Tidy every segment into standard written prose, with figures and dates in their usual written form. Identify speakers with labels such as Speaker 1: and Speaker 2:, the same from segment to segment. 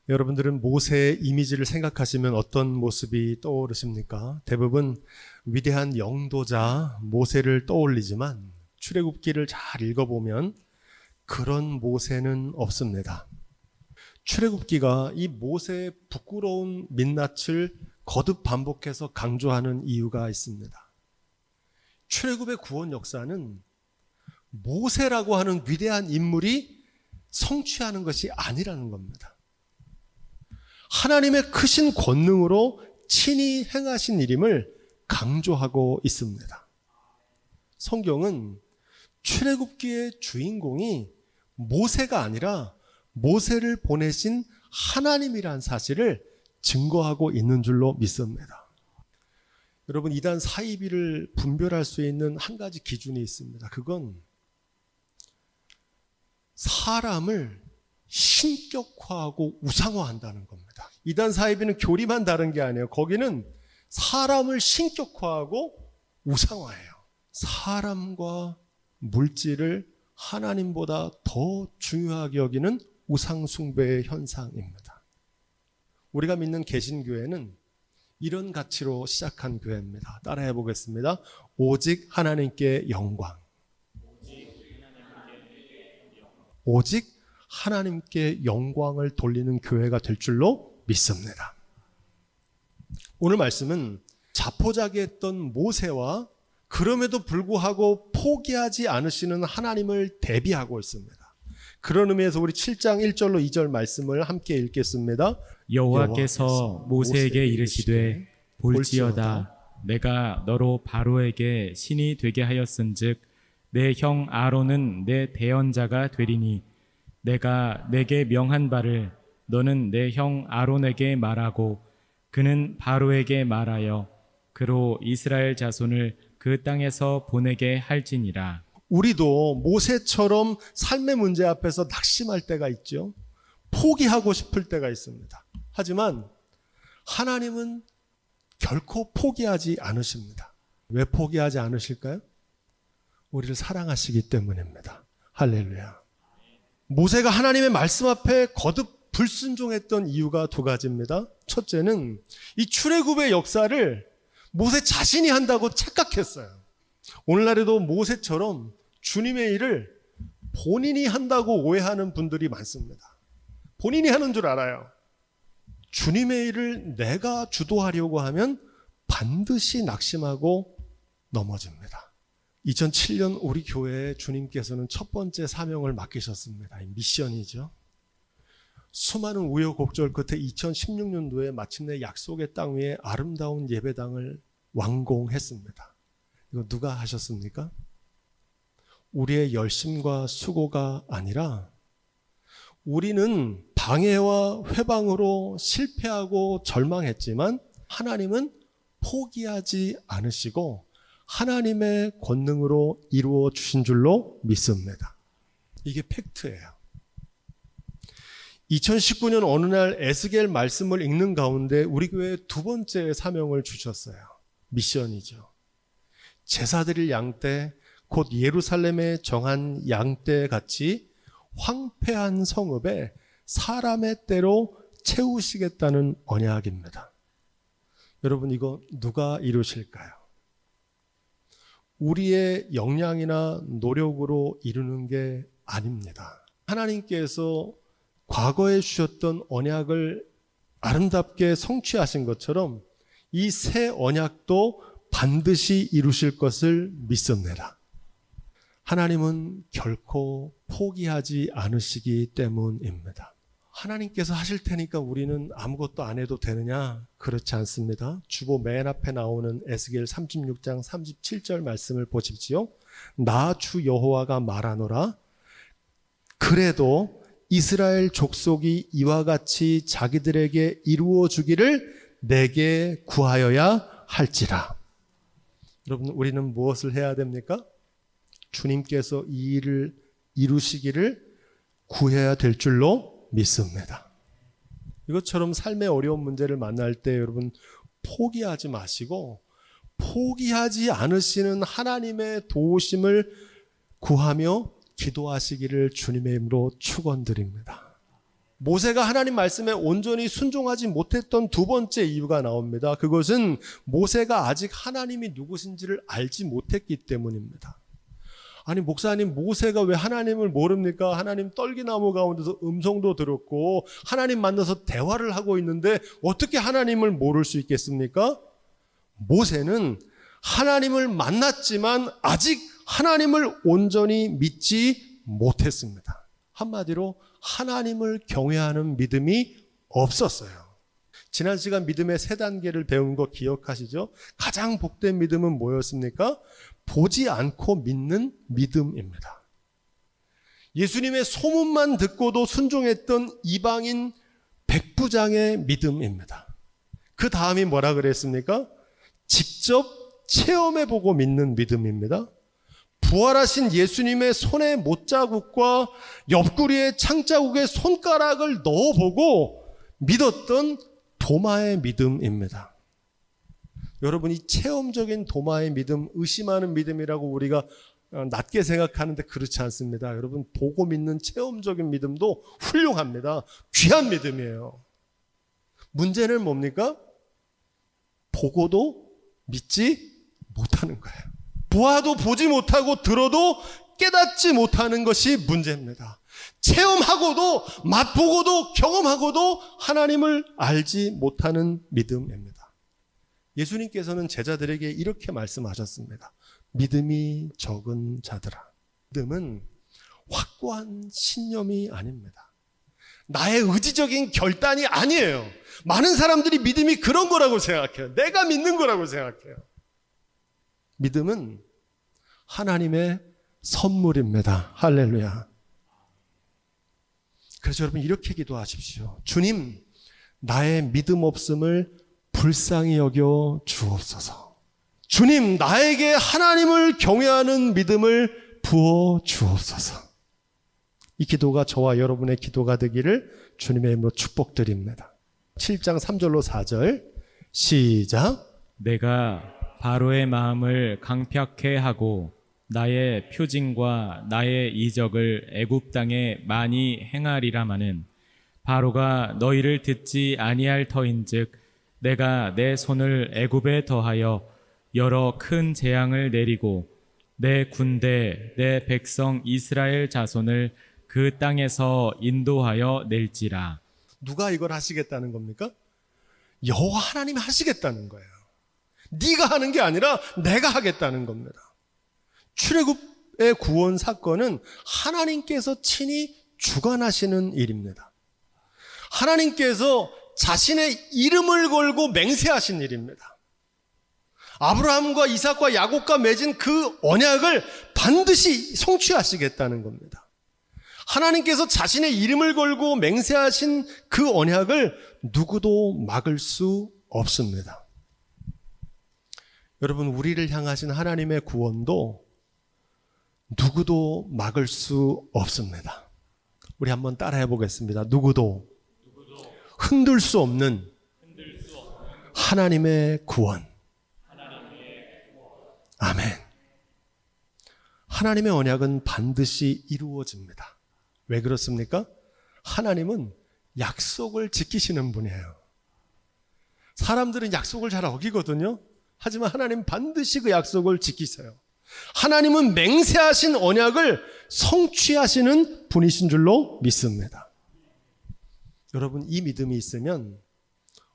Speaker 1: 여러분들은 모세의 이미지를 생각하시면 어떤 모습이 떠오르십니까? 대부분 위대한 영도자 모세를 떠올리지만 출애굽기를 잘 읽어보면 그런 모세는 없습니다. 출애굽기가 이 모세의 부끄러운 민낯을 거듭 반복해서 강조하는 이유가 있습니다. 출애굽의 구원 역사는 모세라고 하는 위대한 인물이 성취하는 것이 아니라는 겁니다. 하나님의 크신 권능으로 친히 행하신 일임을 강조하고 있습니다. 성경은 출애굽기의 주인공이 모세가 아니라 모세를 보내신 하나님이란 사실을 증거하고 있는 줄로 믿습니다. 여러분, 이단 사이비를 분별할 수 있는 한 가지 기준이 있습니다. 그건 사람을 신격화하고 우상화한다는 겁니다. 이단 사이비는 교리만 다른 게 아니에요. 거기는 사람을 신격화하고 우상화해요. 사람과 물질을 하나님보다 더 중요하게 여기는 우상숭배의 현상입니다. 우리가 믿는 개신교회는 이런 가치로 시작한 교회입니다. 따라해 보겠습니다. 오직 하나님께 영광. 오직 하나님께 영광을 돌리는 교회가 될 줄로 믿습니다. 오늘 말씀은 자포자기했던 모세와 그럼에도 불구하고 포기하지 않으시는 하나님을 대비하고 있습니다. 그런 의미에서 우리 7장 1절로 2절 말씀을 함께 읽겠습니다.
Speaker 2: 여호와께서 모세에게 이르시되 볼지어다 내가 너로 바로에게 신이 되게 하였은즉 내 형 아론은 내 대언자가 되리니 내가 내게 명한 바를 너는 내 형 아론에게 말하고 그는 바로에게 말하여 그로 이스라엘 자손을 그 땅에서 보내게 할지니라.
Speaker 1: 우리도 모세처럼 삶의 문제 앞에서 낙심할 때가 있죠. 포기하고 싶을 때가 있습니다. 하지만 하나님은 결코 포기하지 않으십니다. 왜 포기하지 않으실까요? 우리를 사랑하시기 때문입니다. 할렐루야. 모세가 하나님의 말씀 앞에 거듭 불순종했던 이유가 두 가지입니다. 첫째는 이 출애굽의 역사를 모세 자신이 한다고 착각했어요. 오늘날에도 모세처럼 주님의 일을 본인이 한다고 오해하는 분들이 많습니다. 본인이 하는 줄 알아요. 주님의 일을 내가 주도하려고 하면 반드시 낙심하고 넘어집니다. 2007년 우리 교회에 주님께서는 첫 번째 사명을 맡기셨습니다. 미션이죠. 수많은 우여곡절 끝에 2016년도에 마침내 약속의 땅 위에 아름다운 예배당을 완공했습니다. 이거 누가 하셨습니까? 우리의 열심과 수고가 아니라 우리는 방해와 회방으로 실패하고 절망했지만 하나님은 포기하지 않으시고 하나님의 권능으로 이루어 주신 줄로 믿습니다. 이게 팩트예요. 2019년 어느 날 에스겔 말씀을 읽는 가운데 우리 교회에 두 번째 사명을 주셨어요. 미션이죠. 제사 드릴 양떼, 곧 예루살렘에 정한 양떼 같이 황폐한 성읍에 사람의 때로 채우시겠다는 언약입니다. 여러분, 이거 누가 이루실까요? 우리의 역량이나 노력으로 이루는 게 아닙니다. 하나님께서 과거에 주셨던 언약을 아름답게 성취하신 것처럼 이 새 언약도 반드시 이루실 것을 믿습니다. 하나님은 결코 포기하지 않으시기 때문입니다. 하나님께서 하실 테니까 우리는 아무것도 안 해도 되느냐? 그렇지 않습니다. 주보 맨 앞에 나오는 에스겔 36장 37절 말씀을 보십시오. 나 주 여호와가 말하노라. 그래도 이스라엘 족속이 이와 같이 자기들에게 이루어 주기를 내게 구하여야 할지라. 여러분, 우리는 무엇을 해야 됩니까? 주님께서 이 일을 이루시기를 구해야 될 줄로 믿습니다. 이것처럼 삶의 어려운 문제를 만날 때 여러분 포기하지 마시고 포기하지 않으시는 하나님의 도우심을 구하며 기도하시기를 주님의 이름으로 축원드립니다. 모세가 하나님 말씀에 온전히 순종하지 못했던 두 번째 이유가 나옵니다. 그것은 모세가 아직 하나님이 누구신지를 알지 못했기 때문입니다. 아니 목사님, 모세가 왜 하나님을 모릅니까? 하나님 떨기나무 가운데서 음성도 들었고 하나님 만나서 대화를 하고 있는데 어떻게 하나님을 모를 수 있겠습니까? 모세는 하나님을 만났지만 아직 하나님을 온전히 믿지 못했습니다. 한마디로 하나님을 경외하는 믿음이 없었어요. 지난 시간 믿음의 세 단계를 배운 거 기억하시죠? 가장 복된 믿음은 뭐였습니까? 보지 않고 믿는 믿음입니다. 예수님의 소문만 듣고도 순종했던 이방인 백부장의 믿음입니다. 그 다음이 뭐라 그랬습니까? 직접 체험해보고 믿는 믿음입니다. 부활하신 예수님의 손의 못자국과 옆구리의 창자국에 손가락을 넣어보고 믿었던 도마의 믿음입니다. 여러분, 이 체험적인 도마의 믿음, 의심하는 믿음이라고 우리가 낮게 생각하는데 그렇지 않습니다. 여러분, 보고 믿는 체험적인 믿음도 훌륭합니다. 귀한 믿음이에요. 문제는 뭡니까? 보고도 믿지 못하는 거예요. 보아도 보지 못하고 들어도 깨닫지 못하는 것이 문제입니다. 체험하고도 맛보고도 경험하고도 하나님을 알지 못하는 믿음입니다. 예수님께서는 제자들에게 이렇게 말씀하셨습니다. 믿음이 적은 자들아. 믿음은 확고한 신념이 아닙니다. 나의 의지적인 결단이 아니에요. 많은 사람들이 믿음이 그런 거라고 생각해요. 내가 믿는 거라고 생각해요. 믿음은 하나님의 선물입니다. 할렐루야. 그래서 여러분 이렇게 기도하십시오. 주님, 나의 믿음 없음을 불쌍히 여겨 주옵소서. 주님, 나에게 하나님을 경외하는 믿음을 부어 주옵소서. 이 기도가 저와 여러분의 기도가 되기를 주님의 이름으로 축복드립니다. 7장 3절로 4절 시작.
Speaker 2: 내가 바로의 마음을 강팍해 하고 나의 표징과 나의 이적을 애굽 땅에 많이 행하리라마는 바로가 너희를 듣지 아니할 터인즉 내가 내 손을 애굽에 더하여 여러 큰 재앙을 내리고 내 군대 내 백성 이스라엘 자손을 그 땅에서 인도하여 낼지라.
Speaker 1: 누가 이걸 하시겠다는 겁니까? 여호와 하나님이 하시겠다는 거예요. 네가 하는 게 아니라 내가 하겠다는 겁니다. 출애굽의 구원 사건은 하나님께서 친히 주관하시는 일입니다. 하나님께서 자신의 이름을 걸고 맹세하신 일입니다. 아브라함과 이삭과 야곱과 맺은 그 언약을 반드시 성취하시겠다는 겁니다. 하나님께서 자신의 이름을 걸고 맹세하신 그 언약을 누구도 막을 수 없습니다. 여러분, 우리를 향하신 하나님의 구원도 누구도 막을 수 없습니다. 우리 한번 따라해 보겠습니다. 누구도 흔들 수 없는 하나님의 구원. 아멘. 하나님의 언약은 반드시 이루어집니다. 왜 그렇습니까? 하나님은 약속을 지키시는 분이에요. 사람들은 약속을 잘 어기거든요. 하지만 하나님 반드시 그 약속을 지키세요. 하나님은 맹세하신 언약을 성취하시는 분이신 줄로 믿습니다. 여러분, 이 믿음이 있으면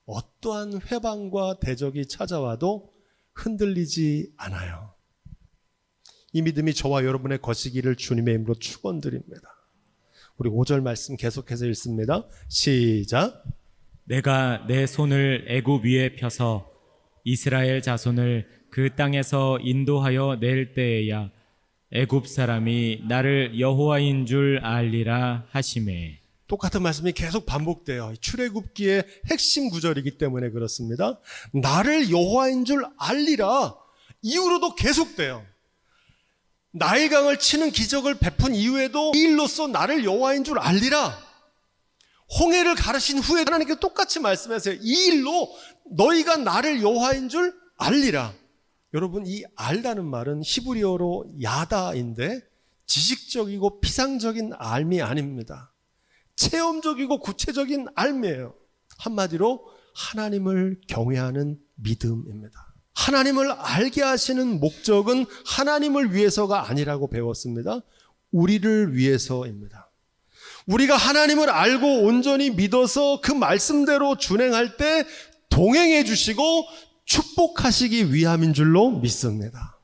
Speaker 1: 어떠한 회방과 대적이 찾아와도 흔들리지 않아요. 이 믿음이 저와 여러분의 것이기를 주님의 이름으로 축원드립니다. 우리 5절 말씀 계속해서 읽습니다. 시작.
Speaker 2: 내가 내 손을 애굽 위에 펴서 이스라엘 자손을 그 땅에서 인도하여 낼 때에야 애굽 사람이 나를 여호와인 줄 알리라 하시매.
Speaker 1: 똑같은 말씀이 계속 반복돼요. 출애굽기의 핵심 구절이기 때문에 그렇습니다. 나를 여호와인 줄 알리라. 이후로도 계속돼요. 나일강을 치는 기적을 베푼 이후에도 이 일로써 나를 여호와인 줄 알리라. 홍해를 가르신 후에 하나님께 똑같이 말씀하세요. 이 일로 너희가 나를 여호와인 줄 알리라. 여러분, 이 알다는 말은 히브리어로 야다인데 지식적이고 피상적인 알미 아닙니다. 체험적이고 구체적인 알미예요. 한마디로 하나님을 경외하는 믿음입니다. 하나님을 알게 하시는 목적은 하나님을 위해서가 아니라고 배웠습니다. 우리를 위해서입니다. 우리가 하나님을 알고 온전히 믿어서 그 말씀대로 준행할 때 동행해 주시고 축복하시기 위함인 줄로 믿습니다.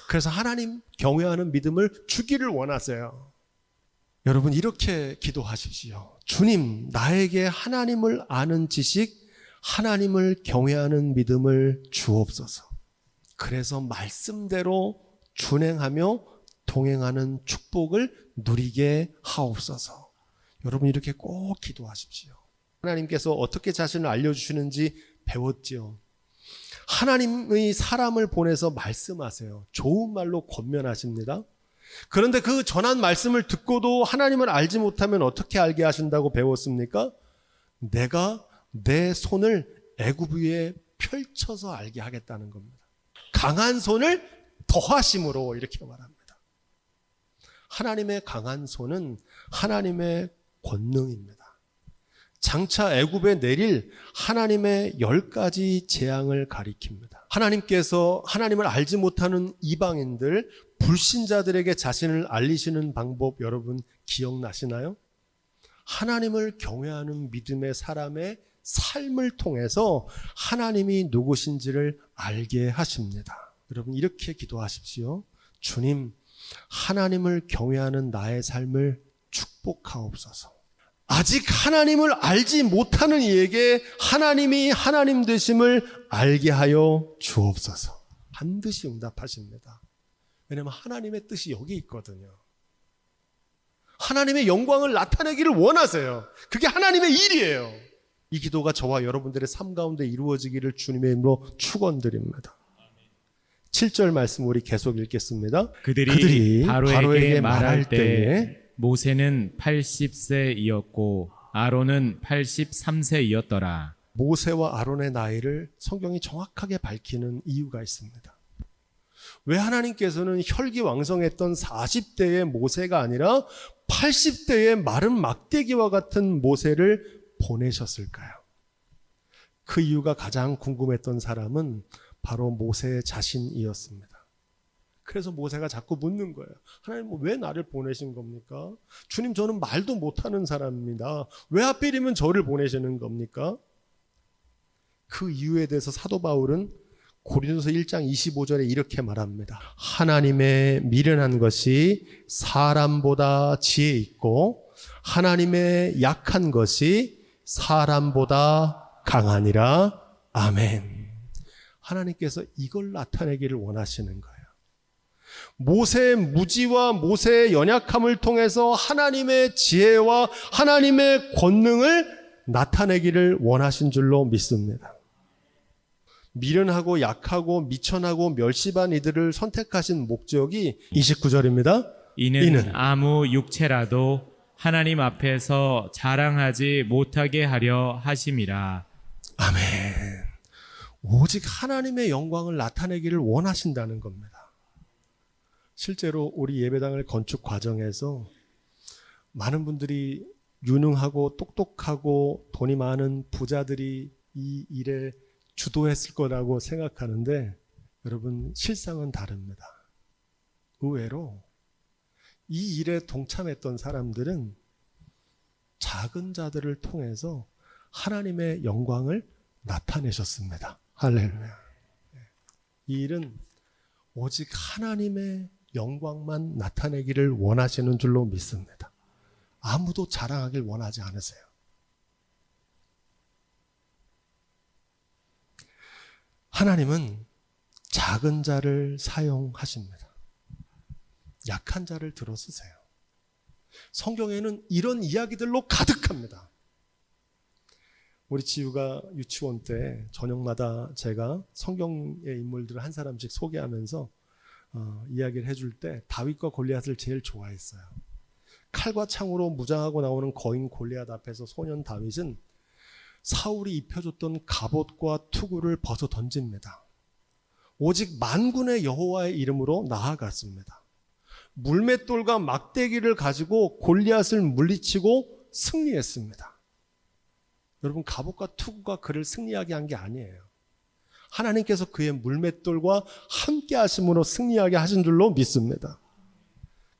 Speaker 1: 그래서 하나님 경외하는 믿음을 주기를 원하세요. 여러분 이렇게 기도하십시오. 주님, 나에게 하나님을 아는 지식, 하나님을 경외하는 믿음을 주옵소서. 그래서 말씀대로 준행하며 동행하는 축복을 누리게 하옵소서. 여러분 이렇게 꼭 기도하십시오. 하나님께서 어떻게 자신을 알려주시는지 배웠지요. 하나님의 사람을 보내서 말씀하세요. 좋은 말로 권면하십니다. 그런데 그 전한 말씀을 듣고도 하나님을 알지 못하면 어떻게 알게 하신다고 배웠습니까? 내가 내 손을 애굽 위에 펼쳐서 알게 하겠다는 겁니다. 강한 손을 더하심으로 이렇게 말합니다. 하나님의 강한 손은 하나님의 권능입니다. 장차 애굽에 내릴 하나님의 10가지 재앙을 가리킵니다. 하나님께서 하나님을 알지 못하는 이방인들, 불신자들에게 자신을 알리시는 방법 여러분 기억나시나요? 하나님을 경외하는 믿음의 사람의 삶을 통해서 하나님이 누구신지를 알게 하십니다. 여러분 이렇게 기도하십시오. 주님, 하나님을 경외하는 나의 삶을 축복하옵소서. 아직 하나님을 알지 못하는 이에게 하나님이 하나님 되심을 알게 하여 주옵소서. 반드시 응답하십니다. 왜냐하면 하나님의 뜻이 여기 있거든요. 하나님의 영광을 나타내기를 원하세요. 그게 하나님의 일이에요. 이 기도가 저와 여러분들의 삶 가운데 이루어지기를 주님의 이름으로 축원드립니다. 7절 말씀 우리 계속 읽겠습니다.
Speaker 2: 그들이 바로에게 말할 때에 모세는 80세이었고 아론은 83세이었더라.
Speaker 1: 모세와 아론의 나이를 성경이 정확하게 밝히는 이유가 있습니다. 왜 하나님께서는 혈기왕성했던 40대의 모세가 아니라 80대의 마른 막대기와 같은 모세를 보내셨을까요? 그 이유가 가장 궁금했던 사람은 바로 모세 자신이었습니다. 그래서 모세가 자꾸 묻는 거예요. 하나님 왜 나를 보내신 겁니까? 주님, 저는 말도 못하는 사람입니다. 왜 하필이면 저를 보내시는 겁니까? 그 이유에 대해서 사도 바울은 고린도서 1장 25절에 이렇게 말합니다. 하나님의 미련한 것이 사람보다 지혜 있고 하나님의 약한 것이 사람보다 강하니라. 아멘. 하나님께서 이걸 나타내기를 원하시는 거예요. 모세의 무지와 모세의 연약함을 통해서 하나님의 지혜와 하나님의 권능을 나타내기를 원하신 줄로 믿습니다. 미련하고 약하고 미천하고 멸시반 이들을 선택하신 목적이 29절입니다.
Speaker 2: 이는 아무 육체라도 하나님 앞에서 자랑하지 못하게 하려 하심이라.
Speaker 1: 아멘. 오직 하나님의 영광을 나타내기를 원하신다는 겁니다. 실제로 우리 예배당을 건축 과정에서 많은 분들이 유능하고 똑똑하고 돈이 많은 부자들이 이 일에 주도했을 거라고 생각하는데 여러분 실상은 다릅니다. 의외로 이 일에 동참했던 사람들은 작은 자들을 통해서 하나님의 영광을 나타내셨습니다. 할렐루야. 이 일은 오직 하나님의 영광만 나타내기를 원하시는 줄로 믿습니다. 아무도 자랑하길 원하지 않으세요. 하나님은 작은 자를 사용하십니다. 약한 자를 들어 쓰세요. 성경에는 이런 이야기들로 가득합니다. 우리 지우가 유치원 때 저녁마다 제가 성경의 인물들을 한 사람씩 소개하면서 이야기를 해줄 때 다윗과 골리앗을 제일 좋아했어요. 칼과 창으로 무장하고 나오는 거인 골리앗 앞에서 소년 다윗은 사울이 입혀줬던 갑옷과 투구를 벗어 던집니다. 오직 만군의 여호와의 이름으로 나아갔습니다. 물맷돌과 막대기를 가지고 골리앗을 물리치고 승리했습니다. 여러분, 갑옷과 투구가 그를 승리하게 한 게 아니에요. 하나님께서 그의 물맷돌과 함께 하심으로 승리하게 하신 줄로 믿습니다.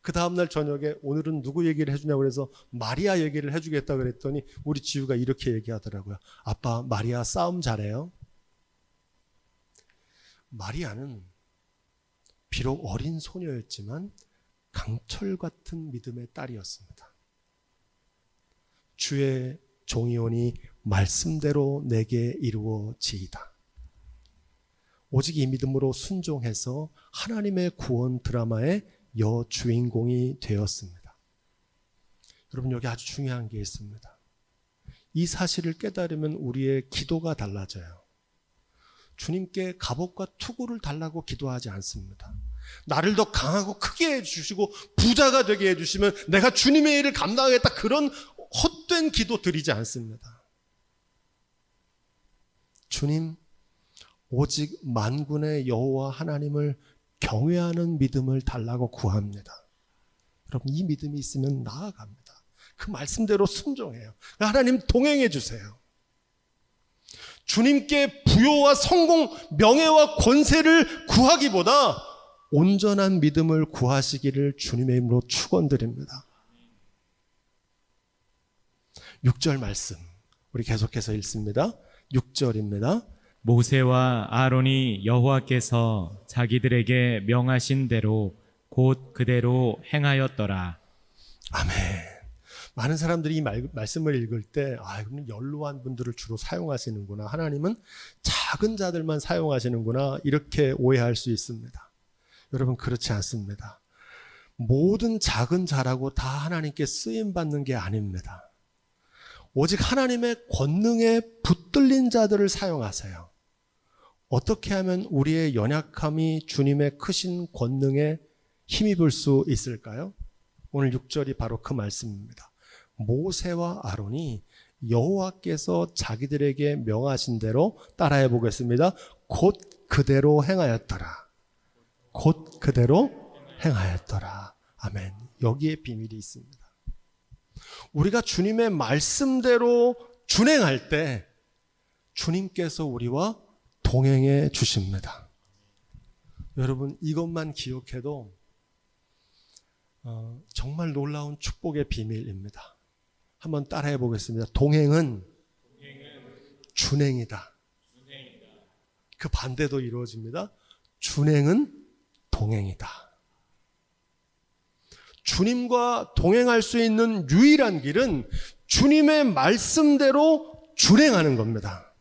Speaker 1: 그 다음날 저녁에 오늘은 누구 얘기를 해주냐고 그래서 마리아 얘기를 해주겠다 그랬더니 우리 지우가 이렇게 얘기하더라고요. 아빠, 마리아 싸움 잘해요? 마리아는 비록 어린 소녀였지만 강철 같은 믿음의 딸이었습니다. 주의 종이오니 말씀대로 내게 이루어지이다. 오직 이 믿음으로 순종해서 하나님의 구원 드라마의 여주인공이 되었습니다. 여러분, 여기 아주 중요한 게 있습니다. 이 사실을 깨달으면 우리의 기도가 달라져요. 주님께 갑옷과 투구를 달라고 기도하지 않습니다. 나를 더 강하고 크게 해주시고 부자가 되게 해주시면 내가 주님의 일을 감당하겠다, 그런 헛된 기도 드리지 않습니다. 주님, 오직 만군의 여호와 하나님을 경외하는 믿음을 달라고 구합니다. 여러분, 이 믿음이 있으면 나아갑니다. 그 말씀대로 순종해요. 하나님 동행해 주세요. 주님께 부요와 성공, 명예와 권세를 구하기보다 온전한 믿음을 구하시기를 주님의 이름으로 축원드립니다. 6절 말씀 우리 계속해서 읽습니다. 6절입니다.
Speaker 2: 모세와 아론이 여호와께서 자기들에게 명하신 대로 곧 그대로 행하였더라.
Speaker 1: 아멘. 많은 사람들이 이 말씀을 읽을 때 그럼 연로한 분들을 주로 사용하시는구나, 하나님은 작은 자들만 사용하시는구나, 이렇게 오해할 수 있습니다. 여러분, 그렇지 않습니다. 모든 작은 자라고 다 하나님께 쓰임받는 게 아닙니다. 오직 하나님의 권능에 붙들린 자들을 사용하세요. 어떻게 하면 우리의 연약함이 주님의 크신 권능에 힘입을 수 있을까요? 오늘 6절이 바로 그 말씀입니다. 모세와 아론이 여호와께서 자기들에게 명하신 대로, 따라해 보겠습니다. 곧 그대로 행하였더라. 곧 그대로 행하였더라. 아멘. 여기에 비밀이 있습니다. 우리가 주님의 말씀대로 준행할 때 주님께서 우리와 동행해 주십니다. 여러분, 이것만 기억해도 정말 놀라운 축복의 비밀입니다. 한번 따라해 보겠습니다. 동행은 준행이다. 그 반대도 이루어집니다. 준행은 동행이다. 주님과 동행할 수 있는 유일한 길은 주님의 말씀대로 준행하는 겁니다.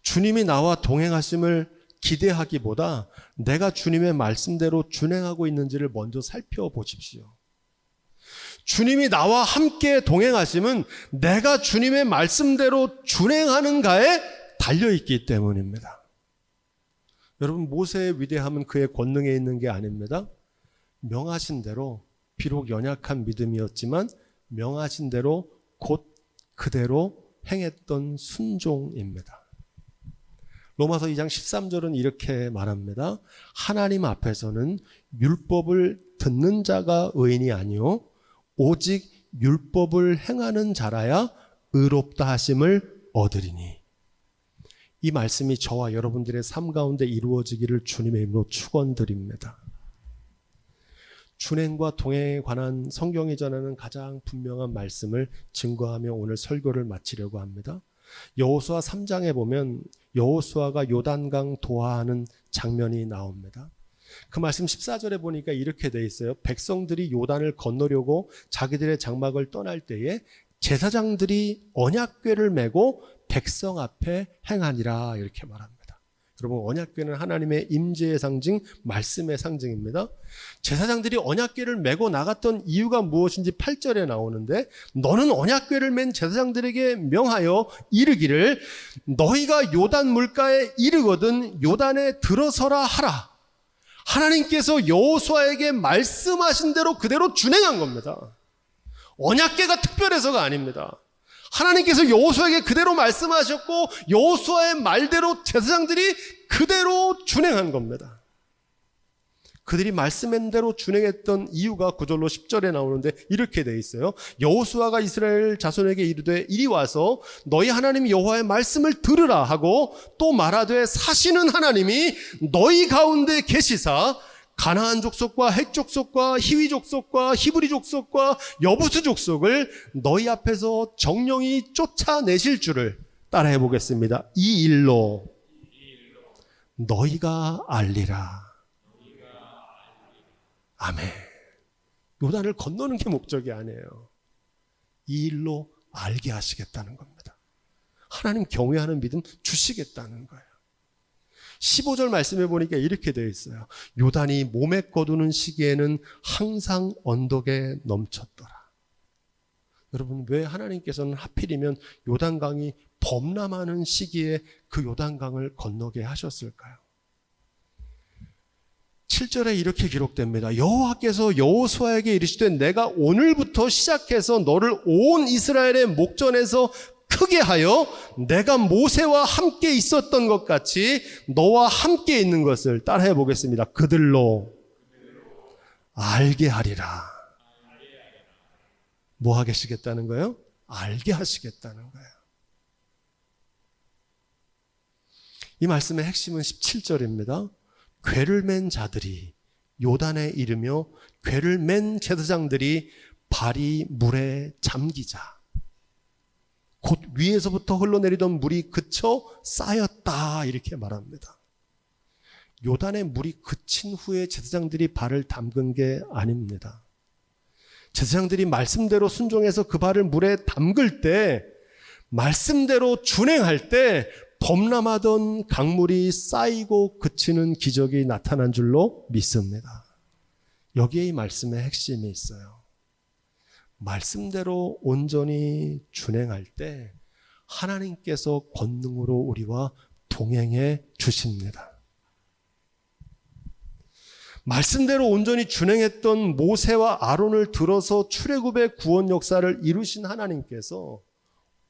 Speaker 1: 주님이 나와 동행하심을 기대하기보다 내가 주님의 말씀대로 준행하고 있는지를 먼저 살펴보십시오. 주님이 나와 함께 동행하심은 내가 주님의 말씀대로 준행하는가에 달려있기 때문입니다. 여러분, 모세의 위대함은 그의 권능에 있는 게 아닙니다. 명하신 대로, 비록 연약한 믿음이었지만 명하신 대로 곧 그대로 행했던 순종입니다. 로마서 2장 13절은 이렇게 말합니다. 하나님 앞에서는 율법을 듣는 자가 의인이 아니요 오직 율법을 행하는 자라야 의롭다 하심을 얻으리니. 이 말씀이 저와 여러분들의 삶 가운데 이루어지기를 주님의 이름으로 축원드립니다. 준행과 동행에 관한 성경이 전하는 가장 분명한 말씀을 증거하며 오늘 설교를 마치려고 합니다. 여호수아 3장에 보면 여호수아가 요단강 도하하는 장면이 나옵니다. 그 말씀 14절에 보니까 이렇게 돼 있어요. 백성들이 요단을 건너려고 자기들의 장막을 떠날 때에 제사장들이 언약궤를 메고 백성 앞에 행하니라, 이렇게 말합니다. 여러분, 언약궤는 하나님의 임재의 상징, 말씀의 상징입니다. 제사장들이 언약궤를 메고 나갔던 이유가 무엇인지 8절에 나오는데, 너는 언약궤를 맨 제사장들에게 명하여 이르기를 너희가 요단 물가에 이르거든 요단에 들어서라 하라. 하나님께서 여호수아에게 말씀하신 대로 그대로 준행한 겁니다. 언약궤가 특별해서가 아닙니다. 하나님께서 여호수아에게 그대로 말씀하셨고 여호수아의 말대로 제사장들이 그대로 준행한 겁니다. 그들이 말씀한 대로 준행했던 이유가 9절로 10절에 나오는데 이렇게 돼 있어요. 여호수아가 이스라엘 자손에게 이르되 이리 와서 너희 하나님 여호와의 말씀을 들으라 하고 또 말하되 사시는 하나님이 너희 가운데 계시사 가나안 족속과 헷 족속과 히위 족속과 히브리 족속과 여부스 족속을 너희 앞에서 정령이 쫓아내실 줄을 따라해 보겠습니다. 이 일로 너희가 알리라. 아멘. 요단을 건너는 게 목적이 아니에요. 이 일로 알게 하시겠다는 겁니다. 하나님 경외하는 믿음 주시겠다는 거예요. 15절 말씀해 보니까 이렇게 되어 있어요. 요단이 몸에 거두는 시기에는 항상 언덕에 넘쳤더라. 여러분, 왜 하나님께서는 하필이면 요단강이 범람하는 시기에 그 요단강을 건너게 하셨을까요? 7절에 이렇게 기록됩니다. 여호와께서 여호수아에게 이르시되 내가 오늘부터 시작해서 너를 온 이스라엘의 목전에서 크게 하여 내가 모세와 함께 있었던 것 같이 너와 함께 있는 것을 따라해 보겠습니다. 그들로 알게 하리라. 뭐 하시겠다는 거예요? 알게 하시겠다는 거예요. 이 말씀의 핵심은 17절입니다. 궤를 맨 자들이 요단에 이르며 궤를 맨 제사장들이 발이 물에 잠기자 곧 위에서부터 흘러내리던 물이 그쳐 쌓였다 이렇게 말합니다. 요단의 물이 그친 후에 제사장들이 발을 담근 게 아닙니다. 제사장들이 말씀대로 순종해서 그 발을 물에 담글 때, 말씀대로 준행할 때 범람하던 강물이 쌓이고 그치는 기적이 나타난 줄로 믿습니다. 여기에 이 말씀의 핵심이 있어요. 말씀대로 온전히 준행할 때 하나님께서 권능으로 우리와 동행해 주십니다. 말씀대로 온전히 준행했던 모세와 아론을 들어서 출애굽의 구원 역사를 이루신 하나님께서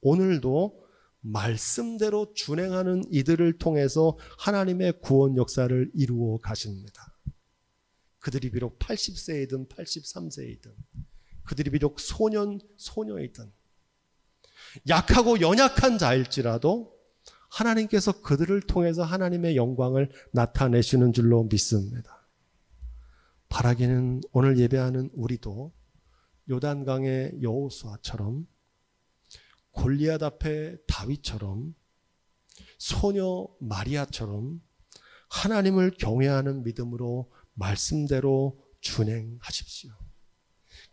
Speaker 1: 오늘도 말씀대로 준행하는 이들을 통해서 하나님의 구원 역사를 이루어 가십니다. 그들이 비록 80세이든 83세이든 그들이 비록 소녀이든 약하고 연약한 자일지라도 하나님께서 그들을 통해서 하나님의 영광을 나타내시는 줄로 믿습니다. 바라기는 오늘 예배하는 우리도 요단강의 여호수아처럼 골리앗 앞에 다윗처럼 소녀 마리아처럼 하나님을 경외하는 믿음으로 말씀대로 준행하십시오.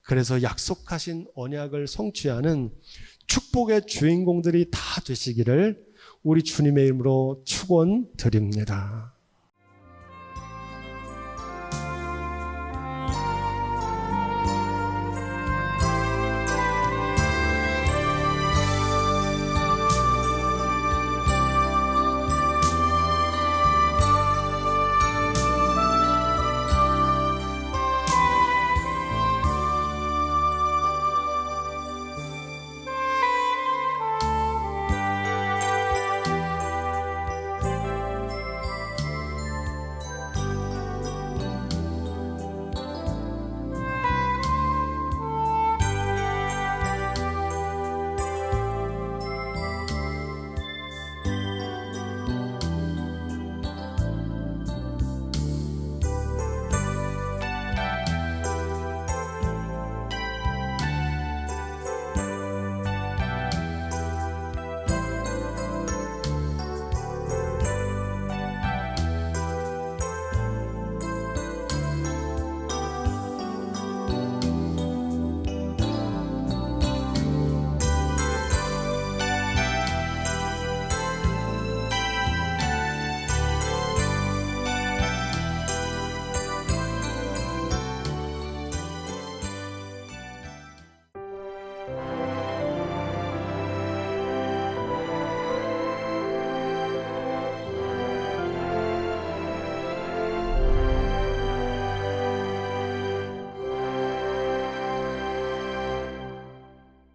Speaker 1: 그래서 약속하신 언약을 성취하는 축복의 주인공들이 다 되시기를 우리 주님의 이름으로 축원드립니다.